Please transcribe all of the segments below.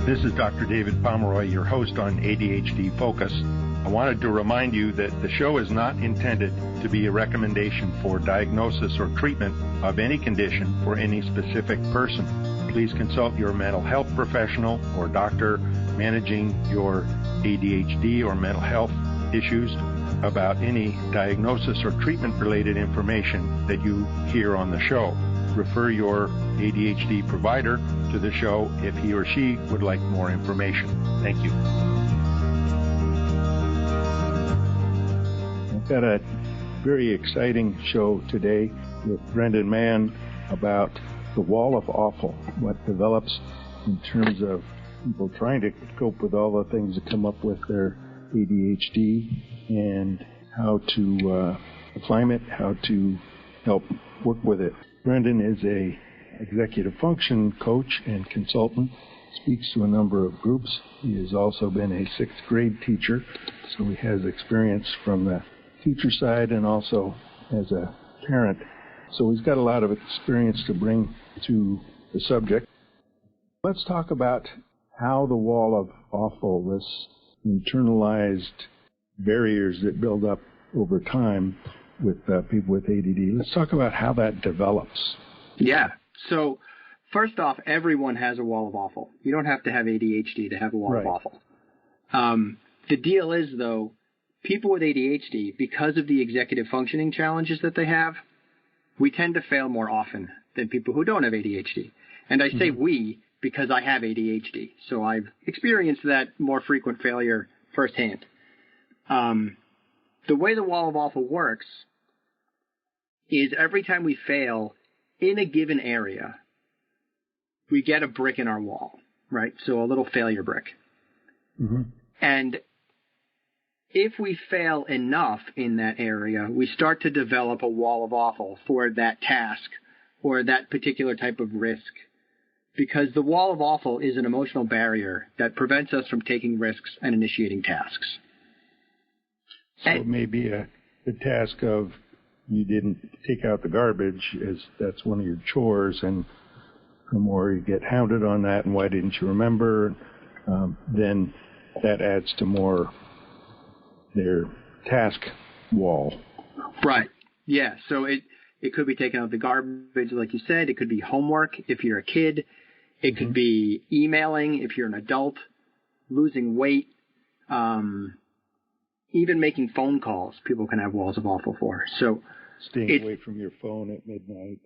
This is Dr. David Pomeroy, your host on ADHD Focus. I wanted to remind you that the show is not intended to be a recommendation for diagnosis or treatment of any condition for any specific person. Please consult your mental health professional or doctor managing your ADHD or mental health issues about any diagnosis or treatment-related information that you hear on the show. Refer your ADHD provider to the show if he or she would like more information. Thank you. I've got a very exciting show today with Brendan Mahan about the wall of awful, what develops in terms of people trying to cope with all the things that come up with their ADHD and how to climb it, how to help work with it. Brendan is a executive function coach and consultant, speaks to a number of groups. He has also been a sixth grade teacher, so he has experience from the teacher side and also as a parent. So he's got a lot of experience to bring to the subject. Let's talk about how the wall of awful, this internalized barriers that build up over time with people with ADD. Let's talk about how that develops. Yeah. So first off, everyone has a wall of awful. You don't have to have ADHD to have a wall of awful. The deal is, though, people with ADHD, because of the executive functioning challenges that they have, we tend to fail more often than people who don't have ADHD. And I say we because I have ADHD, so I've experienced that more frequent failure firsthand. The way the wall of awful works is every time we fail in a given area, we get a brick in our wall, right? So a little failure brick. And if we fail enough in that area, we start to develop a wall of awful for that task or that particular type of risk. Because the wall of awful is an emotional barrier that prevents us from taking risks and initiating tasks. So it may be a task of you didn't take out the garbage, as that's one of your chores, and the more you get hounded on that and why didn't you remember, then that adds to more their task wall. Right. Yeah. So it could be taking out the garbage, like you said. It could be homework if you're a kid. It could be emailing if you're an adult, losing weight, even making phone calls. People can have walls of awful for. So staying away from your phone at midnight.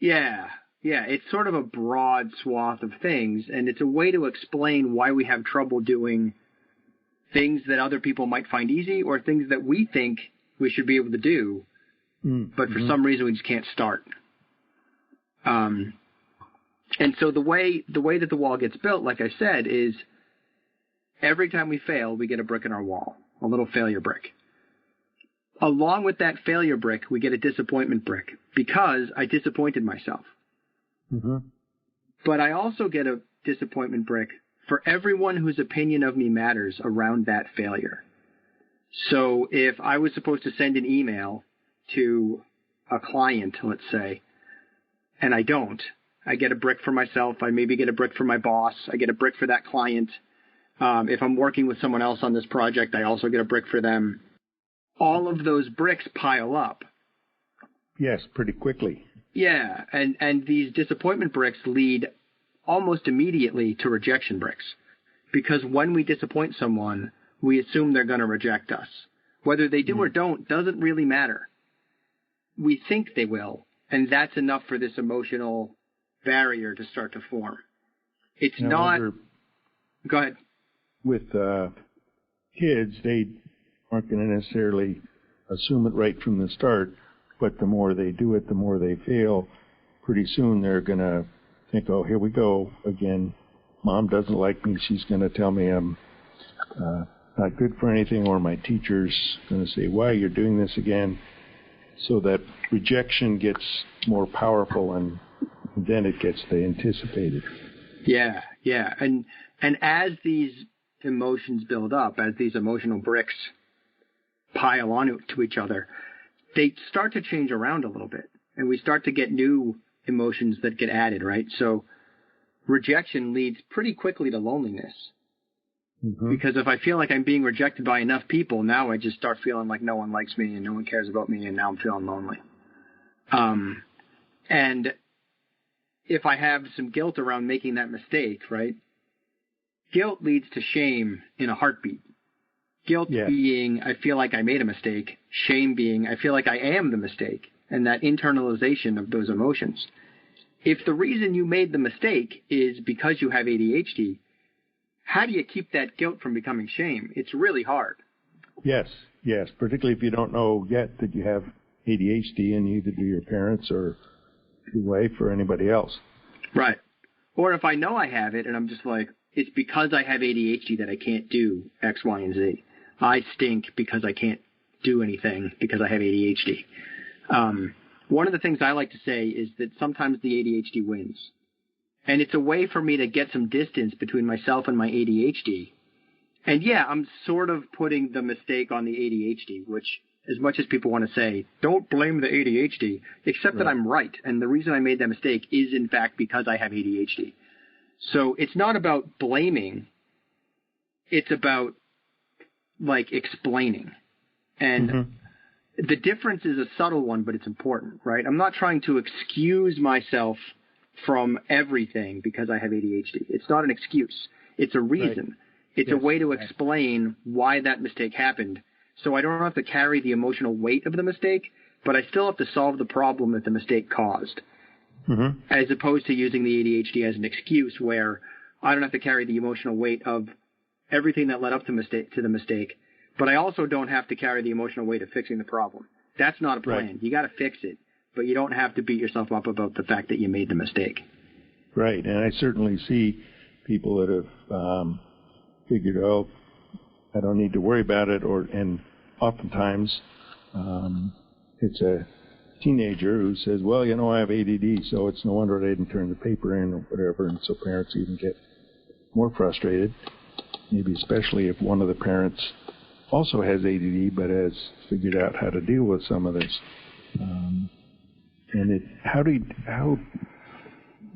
Yeah. It's sort of a broad swath of things, and it's a way to explain why we have trouble doing things that other people might find easy or things that we think we should be able to do, but for some reason we just can't start. And so the way that the wall gets built, like I said, is every time we fail, we get a brick in our wall, a little failure brick. Along with that failure brick, we get a disappointment brick because I disappointed myself. But I also get a disappointment brick for everyone whose opinion of me matters around that failure. So if I was supposed to send an email to a client, let's say, and I don't, I get a brick for myself. I maybe get a brick for my boss. I get a brick for that client. If I'm working with someone else on this project, I also get a brick for them. All of those bricks pile up. Yes, pretty quickly. Yeah, and these disappointment bricks lead almost immediately to rejection bricks. Because when we disappoint someone, we assume they're going to reject us. Whether they do or don't doesn't really matter. We think they will, and that's enough for this emotional barrier to start to form. It's not... Go ahead. With kids, they aren't going to necessarily assume it right from the start, but the more they do it, the more they fail. Pretty soon they're going to think, oh, here we go again. Mom doesn't like me. She's going to tell me I'm not good for anything, or my teacher's going to say, why, you're doing this again. So that rejection gets more powerful, and then it gets the anticipated. Yeah. And as these emotions build up, as these emotional bricks pile on to each other, they start to change around a little bit, and we start to get new emotions that get added, right? So rejection leads pretty quickly to loneliness. Mm-hmm. Because if I feel like I'm being rejected by enough people, now I just start feeling like no one likes me and no one cares about me, and now I'm feeling lonely. And if I have some guilt around making that mistake, right? Guilt leads to shame in a heartbeat. Guilt being, I feel like I made a mistake. Shame being, I feel like I am the mistake. And that internalization of those emotions. If the reason you made the mistake is because you have ADHD, how do you keep that guilt from becoming shame? It's really hard. Yes, particularly if you don't know yet that you have ADHD, and either to your parents or your wife or anybody else. Right. Or if I know I have it and I'm just like, it's because I have ADHD that I can't do X, Y, and Z. I stink because I can't do anything because I have ADHD. One of the things I like to say is that sometimes the ADHD wins. And it's a way for me to get some distance between myself and my ADHD. And yeah, I'm sort of putting the mistake on the ADHD, which, as much as people want to say, don't blame the ADHD, except that I'm right. And the reason I made that mistake is, in fact, because I have ADHD. So it's not about blaming. It's about, like, explaining. And the difference is a subtle one, but it's important, right? I'm not trying to excuse myself from everything because I have ADHD. It's not an excuse. It's a reason. Right. It's a way to explain why that mistake happened. So I don't have to carry the emotional weight of the mistake, but I still have to solve the problem that the mistake caused. As opposed to using the ADHD as an excuse where I don't have to carry the emotional weight of everything that led up to the mistake, but I also don't have to carry the emotional weight of fixing the problem. That's not a plan. Right. You got to fix it, but you don't have to beat yourself up about the fact that you made the mistake. Right, and I certainly see people that have figured, oh, I don't need to worry about it, and oftentimes it's a teenager who says, well, I have ADD, so it's no wonder they didn't turn the paper in or whatever, and so parents even get more frustrated, maybe especially if one of the parents also has ADD but has figured out how to deal with some of this. How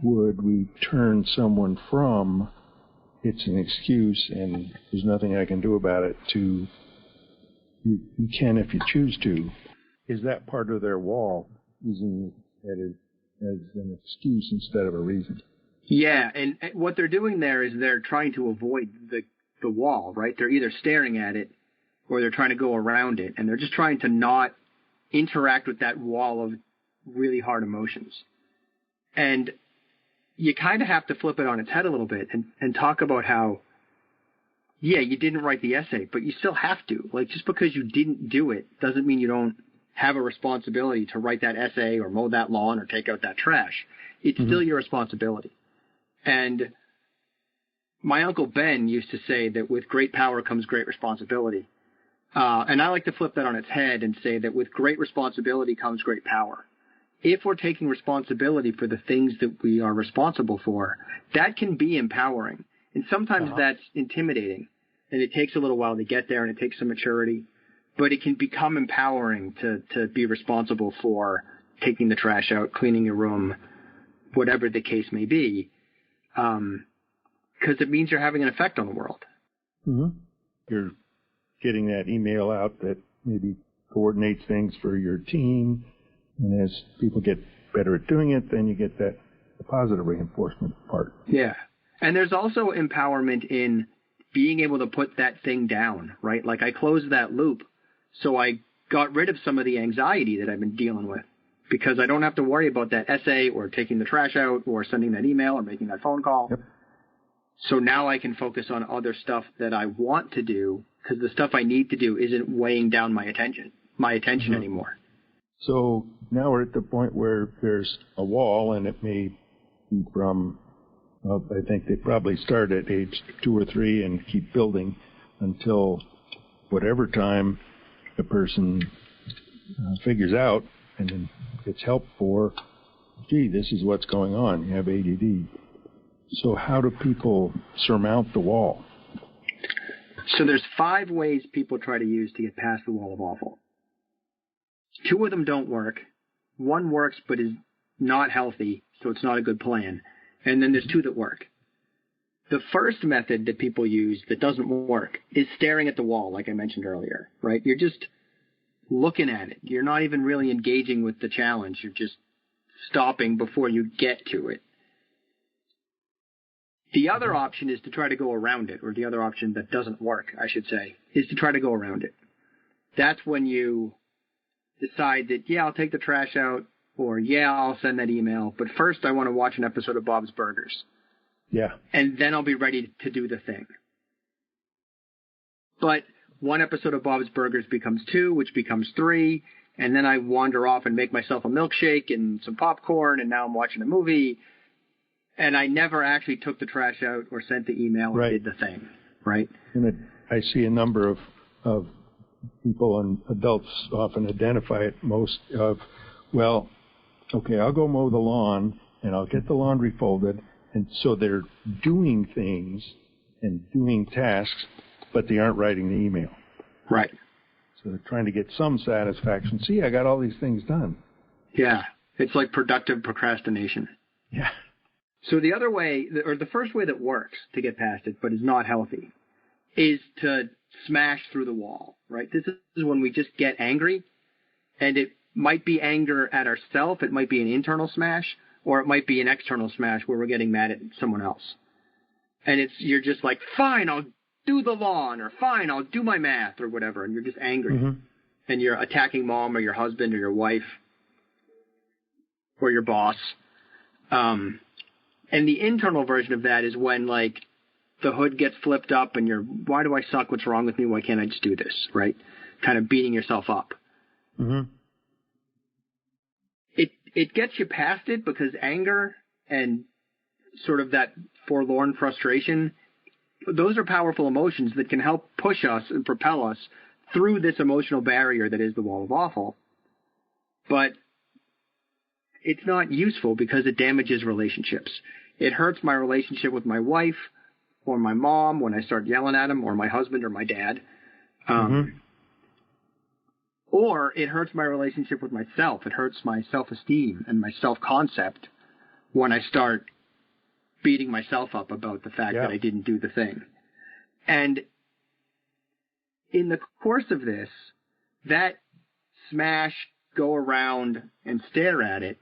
would we turn someone from it's an excuse and there's nothing I can do about it to you can if you choose to? Is that part of their wall, using it as an excuse instead of a reason? Yeah, and what they're doing there is they're trying to avoid the wall, right? They're either staring at it or they're trying to go around it, and they're just trying to not interact with that wall of really hard emotions. And you kind of have to flip it on its head a little bit and talk about how, yeah, you didn't write the essay, but you still have to. Like, just because you didn't do it doesn't mean you don't have a responsibility to write that essay or mow that lawn or take out that trash. It's still your responsibility. And my Uncle Ben used to say that with great power comes great responsibility. And I like to flip that on its head and say that with great responsibility comes great power. If we're taking responsibility for the things that we are responsible for, that can be empowering. And sometimes that's intimidating. And it takes a little while to get there, and it takes some maturity. But it can become empowering to be responsible for taking the trash out, cleaning your room, whatever the case may be. Because it means you're having an effect on the world. You're getting that email out that maybe coordinates things for your team. And as people get better at doing it, then you get the positive reinforcement part. Yeah. And there's also empowerment in being able to put that thing down, right? Like, I closed that loop, so I got rid of some of the anxiety that I've been dealing with, because I don't have to worry about that essay or taking the trash out or sending that email or making that phone call. Yep. So now I can focus on other stuff that I want to do, because the stuff I need to do isn't weighing down my attention anymore. So now we're at the point where there's a wall, and it may be from, I think they probably start at age 2 or 3 and keep building until whatever time the person figures out and then gets help for, gee, this is what's going on. You have ADD. So how do people surmount the wall? So there's 5 ways people try to use to get past the wall of awful. 2 of them don't work. 1 works but is not healthy, so it's not a good plan. And then there's two that work. The first method that people use that doesn't work is staring at the wall, like I mentioned earlier, right? You're just looking at it. You're not even really engaging with the challenge. You're just stopping before you get to it. The other option is to try to go around it, or the other option that doesn't work, I should say, is to try to go around it. That's when you decide that, yeah, I'll take the trash out, or yeah, I'll send that email, but first I want to watch an episode of Bob's Burgers. Yeah. And then I'll be ready to do the thing. But one episode of Bob's Burgers becomes 2, which becomes 3, and then I wander off and make myself a milkshake and some popcorn, and now I'm watching a movie, and I never actually took the trash out or sent the email or did the thing, right? And I see a number of people, and adults often identify it most of, well, okay, I'll go mow the lawn, and I'll get the laundry folded, and so they're doing things and doing tasks, but they aren't writing the email. Right. So they're trying to get some satisfaction. See, I got all these things done. Yeah. It's like productive procrastination. Yeah. So the other way, or the first way that works to get past it, but is not healthy, is to smash through the wall, right? This is when we just get angry, and it might be anger at ourselves, it might be an internal smash, or it might be an external smash where we're getting mad at someone else. And you're just like, fine, I'll do the lawn, or fine, I'll do my math, or whatever, and you're just angry. Mm-hmm. And you're attacking mom or your husband or your wife or your boss. And the internal version of that is when, like, the hood gets flipped up and you're, why do I suck? What's wrong with me? Why can't I just do this, right? Kind of beating yourself up. Mm-hmm. It gets you past it because anger and sort of that forlorn frustration, those are powerful emotions that can help push us and propel us through this emotional barrier that is the wall of awful. But it's not useful because it damages relationships. It hurts my relationship with my wife or my mom when I start yelling at them, or my husband or my dad. Or it hurts my relationship with myself. It hurts my self-esteem and my self-concept when I start beating myself up about the fact that I didn't do the thing. And in the course of this, that smash, go around, and stare at it,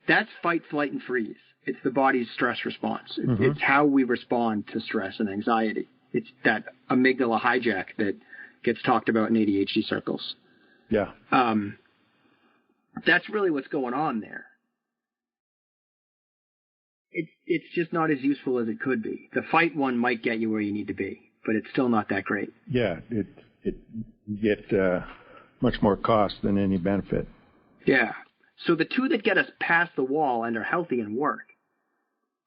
that's fight, flight, and freeze. It's the body's stress response. It's how we respond to stress and anxiety. It's that amygdala hijack that gets talked about in ADHD circles. Yeah. That's really what's going on there. It's just not as useful as it could be. The fight one might get you where you need to be, but it's still not that great. Yeah, you get much more cost than any benefit. Yeah. So the two that get us past the wall and are healthy and work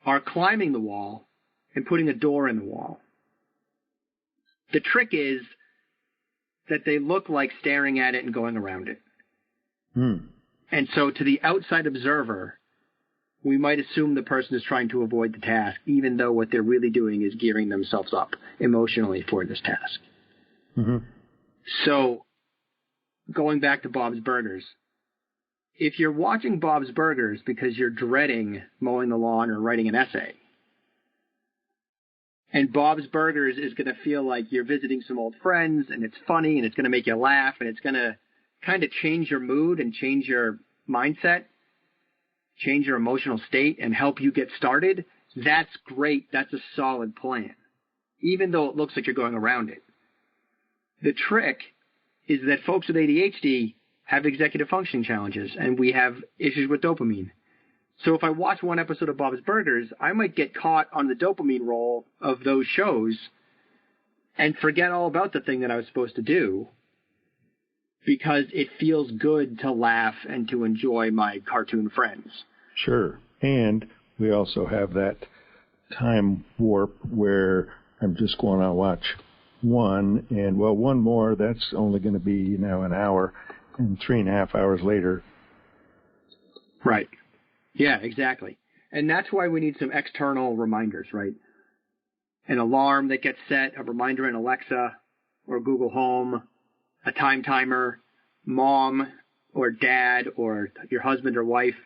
are climbing the wall and putting a door in the wall. The trick is that they look like staring at it and going around it. And so to the outside observer, we might assume the person is trying to avoid the task, even though what they're really doing is gearing themselves up emotionally for this task. So going back to Bob's Burgers, if you're watching Bob's Burgers because you're dreading mowing the lawn or writing an essay, and Bob's Burgers is going to feel like you're visiting some old friends, and it's funny, and it's going to make you laugh, and it's going to kind of change your mood and change your mindset, change your emotional state, and help you get started, that's great. That's a solid plan, even though it looks like you're going around it. The trick is that folks with ADHD have executive functioning challenges, and we have issues with dopamine. So if I watch one episode of Bob's Burgers, I might get caught on the dopamine roll of those shows and forget all about the thing that I was supposed to do because it feels good to laugh and to enjoy my cartoon friends. Sure. And we also have that time warp where I'm just going to watch one, and, well, one more, that's only going to be, an hour, and 3.5 hours later. Right. Yeah, exactly. And that's why we need some external reminders, right? An alarm that gets set, a reminder in Alexa or Google Home, a time timer, mom or dad or your husband or wife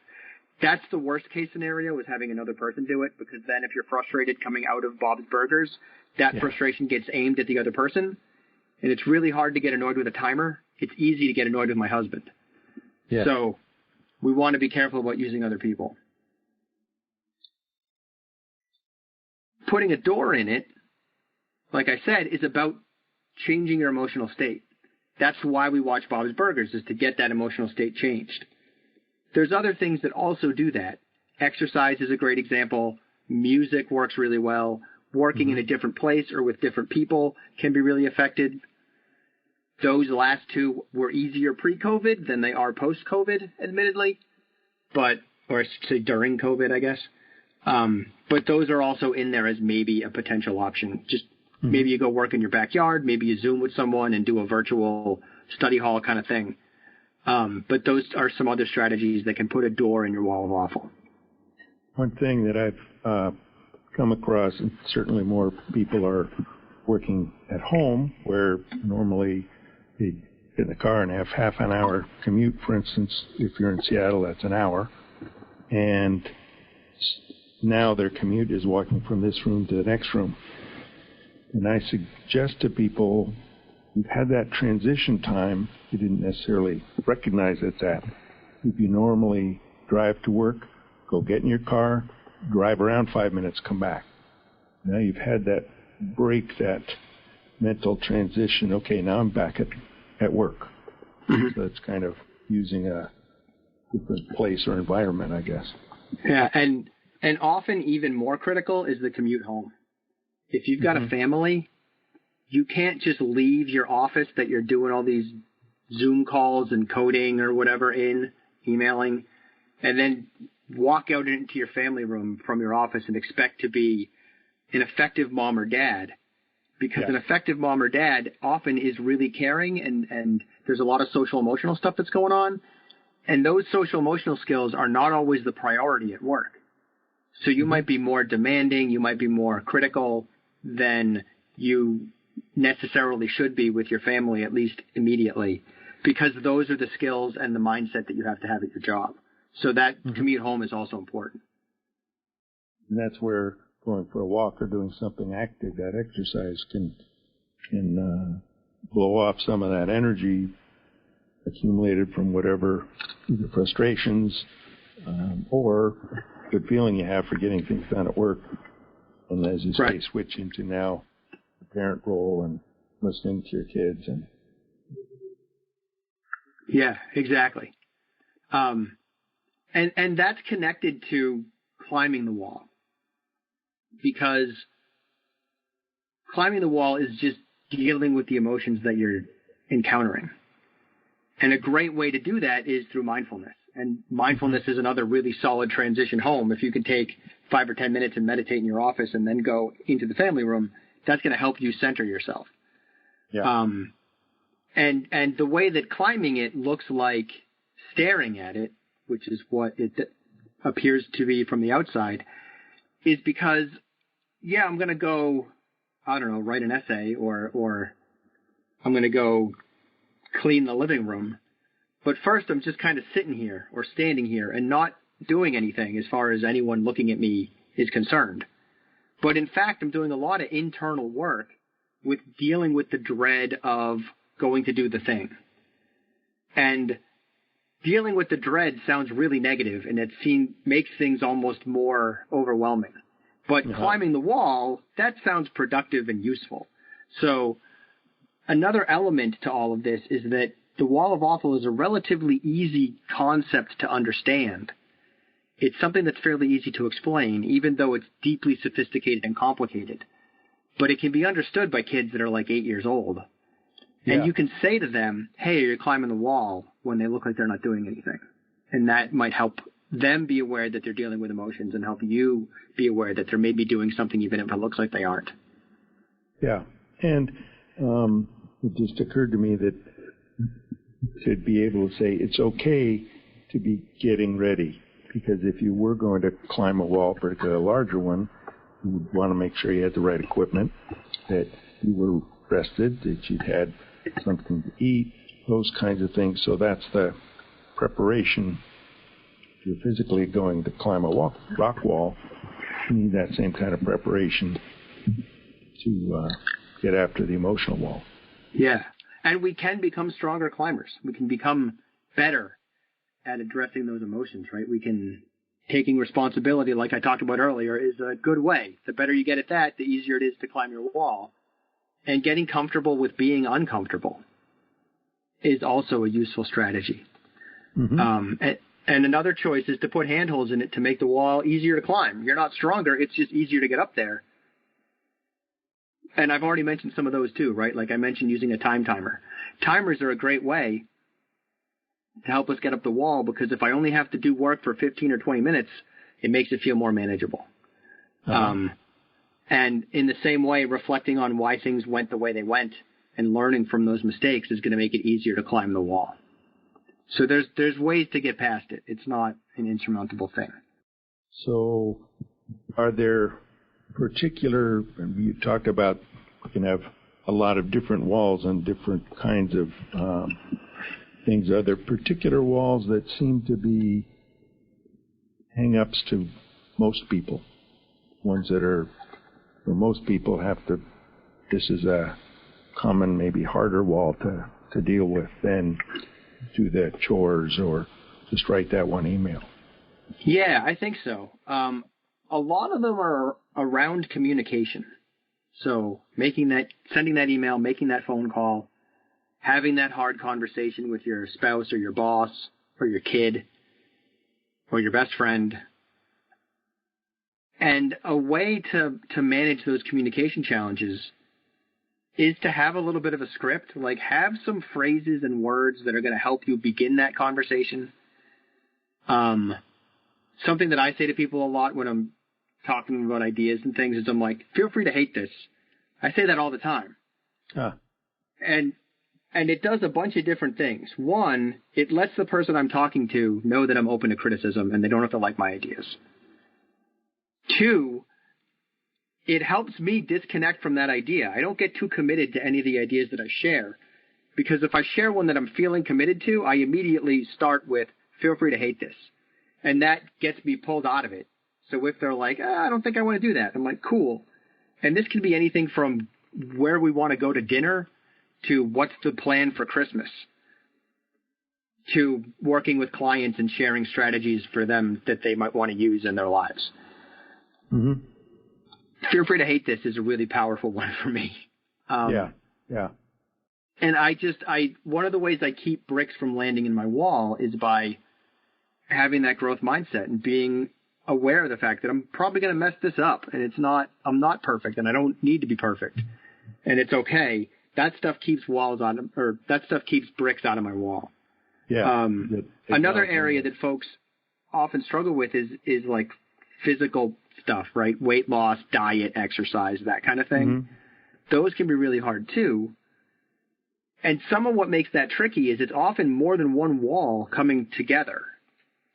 That's the worst case scenario, is having another person do it, because then if you're frustrated coming out of Bob's Burgers, that frustration gets aimed at the other person. And it's really hard to get annoyed with a timer. It's easy to get annoyed with my husband. Yeah. So we want to be careful about using other people. Putting a door in it, like I said, is about changing your emotional state. That's why we watch Bob's Burgers, is to get that emotional state changed. There's other things that also do that. Exercise is a great example. Music works really well. Working in a different place or with different people can be really affected. Those last two were easier pre-COVID than they are post-COVID, admittedly. Or I should say during COVID, I guess. But those are also in there as maybe a potential option. Just maybe you go work in your backyard, maybe you Zoom with someone and do a virtual study hall kind of thing. But those are some other strategies that can put a door in your wall of awful. One thing that I've come across, and certainly more people are working at home, where normally they get in the car and have half an hour commute. For instance, if you're in Seattle, that's an hour. And now their commute is walking from this room to the next room. And I suggest to people, you've had that transition time, you didn't necessarily recognize it that. If you normally drive to work, go get in your car, drive around 5 minutes, come back. Now you've had that break, that mental transition. Okay, now I'm back at work. So it's kind of using a different place or environment, I guess. Yeah, and often even more critical is the commute home. If you've got a family, you can't just leave your office that you're doing all these Zoom calls and coding or whatever emailing, and then walk out into your family room from your office and expect to be an effective mom or dad. Because an effective mom or dad often is really caring, and there's a lot of social emotional stuff that's going on. And those social emotional skills are not always the priority at work. So you might be more demanding, you might be more critical than you necessarily should be with your family, at least immediately, because those are the skills and the mindset that you have to have at your job. So that commute home is also important. And that's where going for a walk or doing something active, that exercise can blow off some of that energy accumulated from whatever, either frustrations or good feeling you have for getting things done at work. And as you say, switch into now the parent role and listening to your kids. Yeah, exactly. And that's connected to climbing the wall, because climbing the wall is just dealing with the emotions that you're encountering. And a great way to do that is through mindfulness. And mindfulness is another really solid transition home. If you can take 5 or 10 minutes and meditate in your office and then go into the family room, that's going to help you center yourself. Yeah. And the way that climbing it looks like staring at it, which is what it appears to be from the outside, is because, I'm going to go, write an essay or I'm going to go clean the living room. But first, I'm just kind of sitting here or standing here and not doing anything as far as anyone looking at me is concerned. But in fact, I'm doing a lot of internal work with dealing with the dread of going to do the thing. And dealing with the dread sounds really negative, and it makes things almost more overwhelming. But climbing the wall, that sounds productive and useful. So another element to all of this is that the wall of awful is a relatively easy concept to understand. It's something that's fairly easy to explain, even though it's deeply sophisticated and complicated. But it can be understood by kids that are like 8 years old. And you can say to them, hey, you're climbing the wall, when they look like they're not doing anything. And that might help them be aware that they're dealing with emotions and help you be aware that they're maybe doing something even if it looks like they aren't. Yeah. And it just occurred to me that to be able to say it's okay to be getting ready, because if you were going to climb a wall, particularly a larger one, you would want to make sure you had the right equipment, that you were rested, that you'd had something to eat, those kinds of things. So that's the preparation if you're physically going to climb a rock wall, you need that same kind of preparation to get after the emotional wall. Yeah. And we can become stronger climbers. We can become better at addressing those emotions, right? Taking responsibility, like I talked about earlier, is a good way. The better you get at that, the easier it is to climb your wall. And getting comfortable with being uncomfortable is also a useful strategy. Mm-hmm. And another choice is to put handholds in it to make the wall easier to climb. You're not stronger, it's just easier to get up there. And I've already mentioned some of those too, right? Like I mentioned using a time timer. Timers are a great way to help us get up the wall, because if I only have to do work for 15 or 20 minutes, it makes it feel more manageable. Uh-huh. And in the same way, reflecting on why things went the way they went and learning from those mistakes is going to make it easier to climb the wall. So there's ways to get past it. It's not an insurmountable thing. So are there particular, you talked about you can have a lot of different walls and different kinds of things. Are there particular walls that seem to be hang-ups to most people? Ones that are, for most people, this is a common, maybe harder wall to deal with than do the chores or just write that one email. Yeah, I think so. A lot of them are around communication. So sending that email, making that phone call, having that hard conversation with your spouse or your boss or your kid or your best friend. And a way to manage those communication challenges is to have a little bit of a script, like have some phrases and words that are going to help you begin that conversation. Something that I say to people a lot when I'm talking about ideas and things is I'm like, feel free to hate this. I say that all the time. And it does a bunch of different things. One, it lets the person I'm talking to know that I'm open to criticism and they don't have to like my ideas. Two, it helps me disconnect from that idea. I don't get too committed to any of the ideas that I share, because if I share one that I'm feeling committed to, I immediately start with, feel free to hate this. And that gets me pulled out of it. So if they're like, I don't think I want to do that, I'm like, cool. And this can be anything from where we want to go to dinner to what's the plan for Christmas, to working with clients and sharing strategies for them that they might want to use in their lives. Mm-hmm. Feel free to hate this is a really powerful one for me. Yeah. And one of the ways I keep bricks from landing in my wall is by having that growth mindset and being aware of the fact that I'm probably going to mess this up, and I'm not perfect, and I don't need to be perfect, and it's okay. That stuff keeps bricks out of my wall. Yeah. Another area that folks often struggle with is like physical stuff, right? Weight loss, diet, exercise, that kind of thing. Mm-hmm. Those can be really hard too. And some of what makes that tricky is it's often more than one wall coming together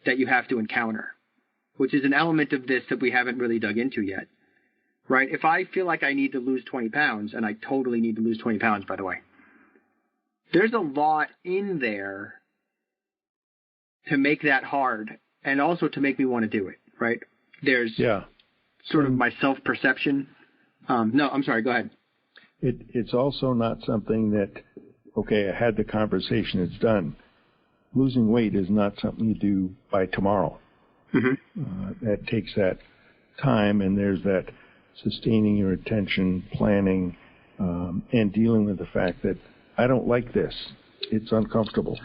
that you have to encounter, which is an element of this that we haven't really dug into yet, right? If I feel like I need to lose 20 pounds, and I totally need to lose 20 pounds, by the way, there's a lot in there to make that hard and also to make me want to do it, right? There's sort of my self-perception. No, I'm sorry, go ahead. It's also not something that, okay, I had the conversation, it's done. Losing weight is not something you do by tomorrow. Mm-hmm. That takes that time, and there's that sustaining your attention, planning, and dealing with the fact that I don't like this. It's uncomfortable.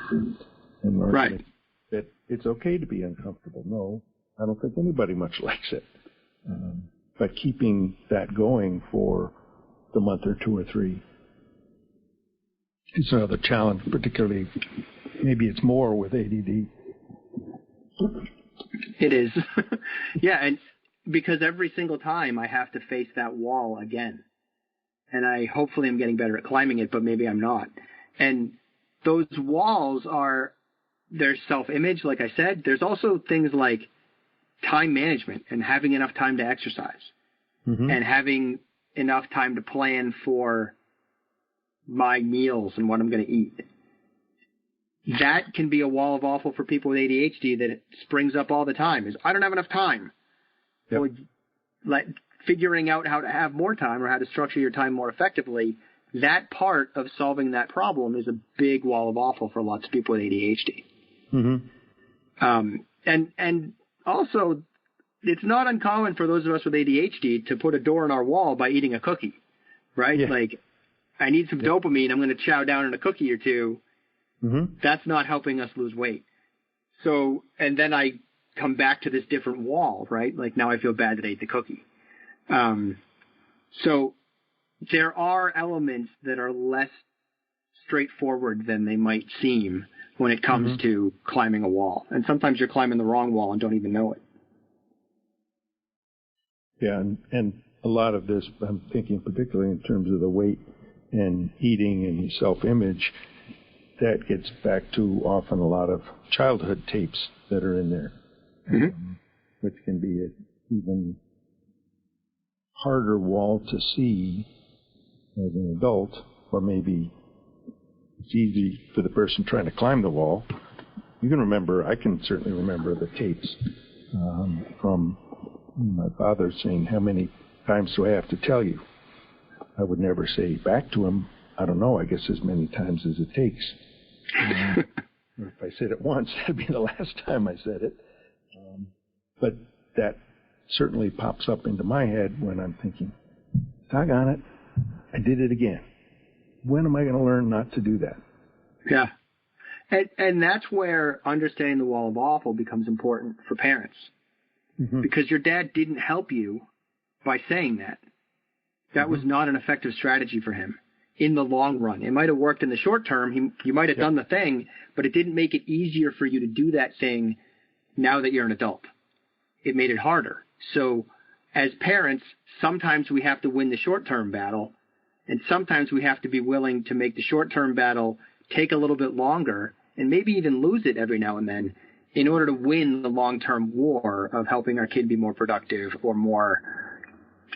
And right. That it's okay to be uncomfortable. No, I don't think anybody much likes it. But keeping that going for the month or two or three is another challenge, particularly maybe it's more with ADD. It is. Yeah, and because every single time I have to face that wall again. And hopefully I'm getting better at climbing it, but maybe I'm not. And those walls are their self-image, like I said. There's also things like time management and having enough time to exercise, mm-hmm. and having enough time to plan for my meals and what I'm going to eat. that can be a wall of awful for people with ADHD that it springs up all the time, is I don't have enough time. Yep. So figuring out how to have more time or how to structure your time more effectively, that part of solving that problem is a big wall of awful for lots of people with ADHD. Mm-hmm. And also, it's not uncommon for those of us with ADHD to put a door in our wall by eating a cookie, right? Yeah. Like, I need some dopamine. I'm going to chow down on a cookie or two. Mm-hmm. That's not helping us lose weight. So, and then I come back to this different wall, right? Like, now I feel bad that I ate the cookie. So there are elements that are less straightforward than they might seem when it comes to climbing a wall. And sometimes you're climbing the wrong wall and don't even know it. Yeah, and a lot of this, I'm thinking particularly in terms of the weight and eating and self-image, that gets back to often a lot of childhood tapes that are in there, which can be an even harder wall to see as an adult, or maybe it's easy for the person trying to climb the wall. You can remember, I can certainly remember the tapes from my father saying, how many times do I have to tell you? I would never say back to him, I don't know, I guess as many times as it takes. Or if I said it once, that'd be the last time I said it. But that certainly pops up into my head when I'm thinking, doggone it, I did it again. When am I going to learn not to do that? Yeah. And that's where understanding the wall of awful becomes important for parents. Because your dad didn't help you by saying that. That was not an effective strategy for him in the long run. It might have worked in the short term. You might have done the thing, but it didn't make it easier for you to do that thing now that you're an adult. It made it harder. So as parents, sometimes we have to win the short-term battle, and sometimes we have to be willing to make the short-term battle take a little bit longer and maybe even lose it every now and then in order to win the long-term war of helping our kid be more productive or more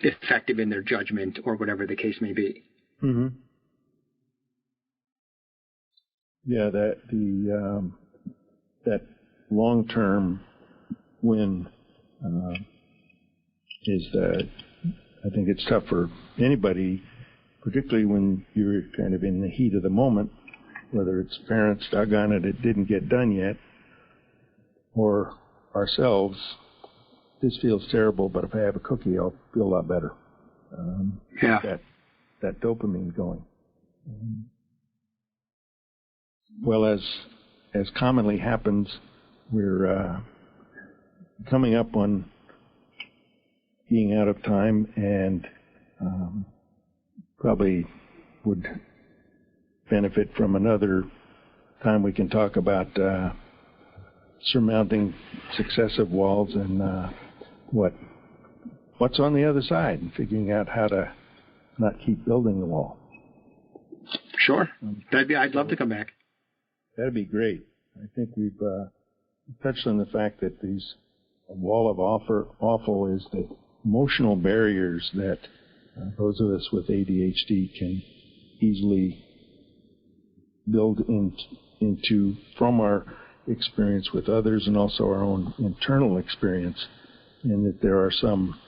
effective in their judgment or whatever the case may be. Yeah, that long-term win is that I think it's tough for anybody, particularly when you're kind of in the heat of the moment, whether it's parents, doggone it, it didn't get done yet, or ourselves, this feels terrible, but if I have a cookie, I'll feel a lot better. That dopamine going. Well, as commonly happens, we're coming up on being out of time, and probably would benefit from another time we can talk about surmounting successive walls and what's on the other side, and figuring out how to not keep building the wall. Sure. I'd love to come back. That'd be great. I think we've touched on the fact that a wall of awful is the emotional barriers that those of us with ADHD can easily build into from our experience with others and also our own internal experience, and that there are some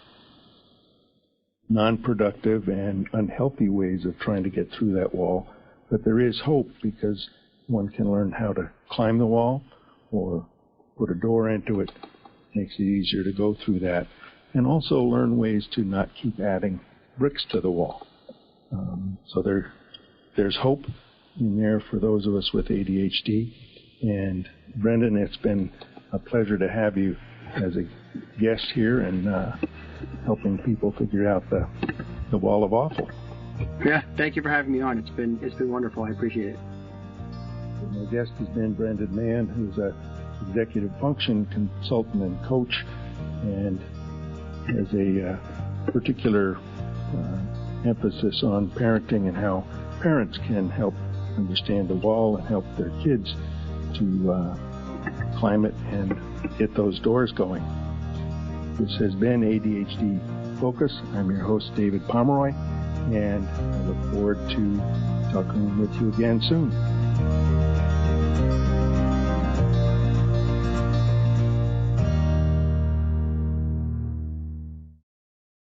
non-productive and unhealthy ways of trying to get through that wall. But there is hope, because one can learn how to climb the wall or put a door into it. Makes it easier to go through that, and also learn ways to not keep adding bricks to the wall. So there's hope in there for those of us with ADHD. And Brendan, it's been a pleasure to have you as a guest here and helping people figure out the wall of awful. Yeah, thank you for having me on. It's been wonderful. I appreciate it. And my guest has been Brendan Mahan, who's a executive function consultant and coach, and has a particular emphasis on parenting and how parents can help understand the wall and help their kids to climb it and get those doors going. This has been ADHD Focus. I'm your host, David Pomeroy, and I look forward to talking with you again soon.